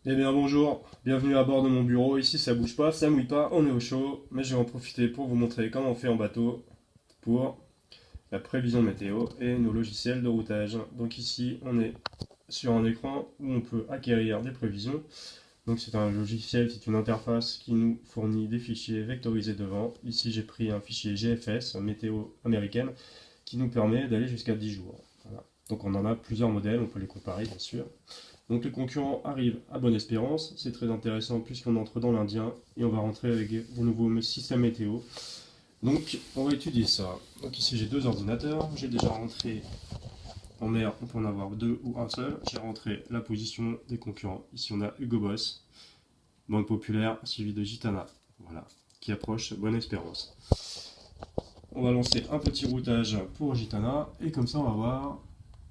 Eh bien bonjour, bienvenue à bord de mon bureau, ici ça bouge pas, ça mouille pas, on est au chaud, mais je vais en profiter pour vous montrer comment on fait en bateau pour la prévision météo et nos logiciels de routage. Donc ici on est sur un écran où on peut acquérir des prévisions. Donc c'est un logiciel, c'est une interface qui nous fournit des fichiers vectorisés de vent. Ici j'ai pris un fichier GFS, météo américaine, qui nous permet d'aller jusqu'à 10 jours. Voilà. Donc on en a plusieurs modèles, on peut les comparer bien sûr. Donc les concurrents arrivent à Bonne-Espérance, c'est très intéressant puisqu'on entre dans l'Indien et on va rentrer avec des nouveaux systèmes météo. Donc on va étudier ça. Donc ici j'ai deux ordinateurs, j'ai déjà rentré en mer, on peut en avoir deux ou un seul. J'ai rentré la position des concurrents. Ici on a Hugo Boss, Banque Populaire, suivi de Gitana, voilà, qui approche Bonne-Espérance. On va lancer un petit routage pour Gitana et comme ça on va voir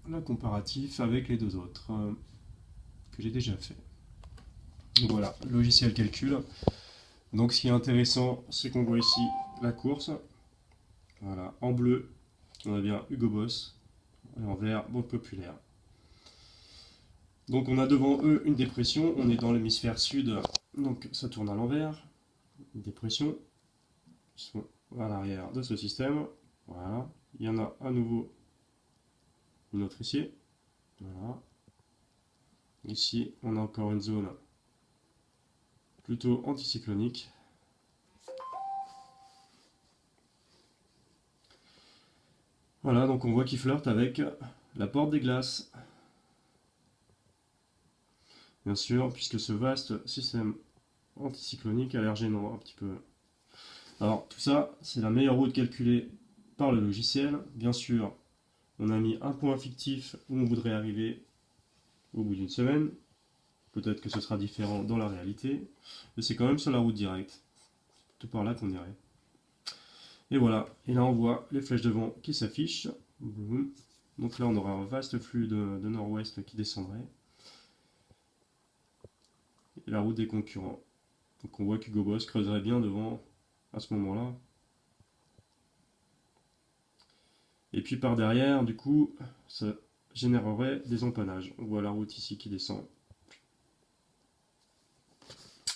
la comparatif avec les deux autres que j'ai déjà fait. Donc voilà, logiciel calcul. Donc ce qui est intéressant, c'est qu'on voit ici la course. Voilà, en bleu, on a bien Hugo Boss, et en vert, Banque Populaire. Donc on a devant eux une dépression, on est dans l'hémisphère sud, donc ça tourne à l'envers. Une dépression, ils sont à l'arrière de ce système. Voilà, il y en a à nouveau une autre ici. Voilà. Ici, on a encore une zone plutôt anticyclonique. Voilà, donc on voit qu'il flirte avec la porte des glaces. Bien sûr, puisque ce vaste système anticyclonique a l'air gênant un petit peu. Alors tout ça, c'est la meilleure route calculée par le logiciel. Bien sûr, on a mis un point fictif où on voudrait arriver au bout d'une semaine. Peut-être que ce sera différent dans la réalité, mais c'est quand même sur la route directe. Tout par là qu'on irait. Et voilà, et là on voit les flèches de vent qui s'affichent. Donc là on aura un vaste flux de nord-ouest qui descendrait. Et la route des concurrents. Donc on voit qu'Hugo Boss creuserait bien devant à ce moment-là. Et puis par derrière, du coup, ça générerait des empannages. On voit la route ici qui descend.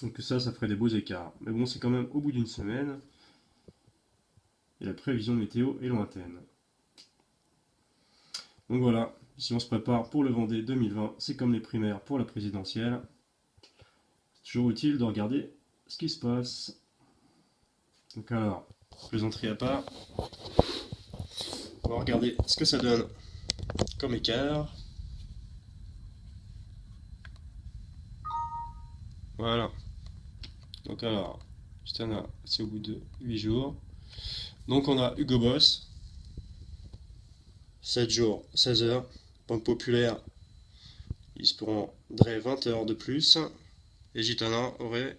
Donc ça ferait des beaux écarts. Mais bon, c'est quand même au bout d'une semaine. Et la prévision météo est lointaine. Donc voilà, si on se prépare pour le Vendée 2020, c'est comme les primaires pour la présidentielle. C'est toujours utile de regarder ce qui se passe. Donc alors, plaisanterie à part, on va regarder ce que ça donne comme écart. Voilà. Donc alors, Stana, c'est au bout de 8 jours. Donc on a Hugo Boss, 7 jours, 16 heures. Banque Populaire, ils se prendraient 20 heures de plus. Et Gitana aurait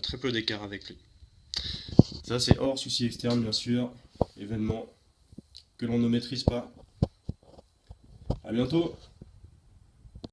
très peu d'écart avec lui. Ça c'est hors souci externe bien sûr. Événement que l'on ne maîtrise pas. A bientôt.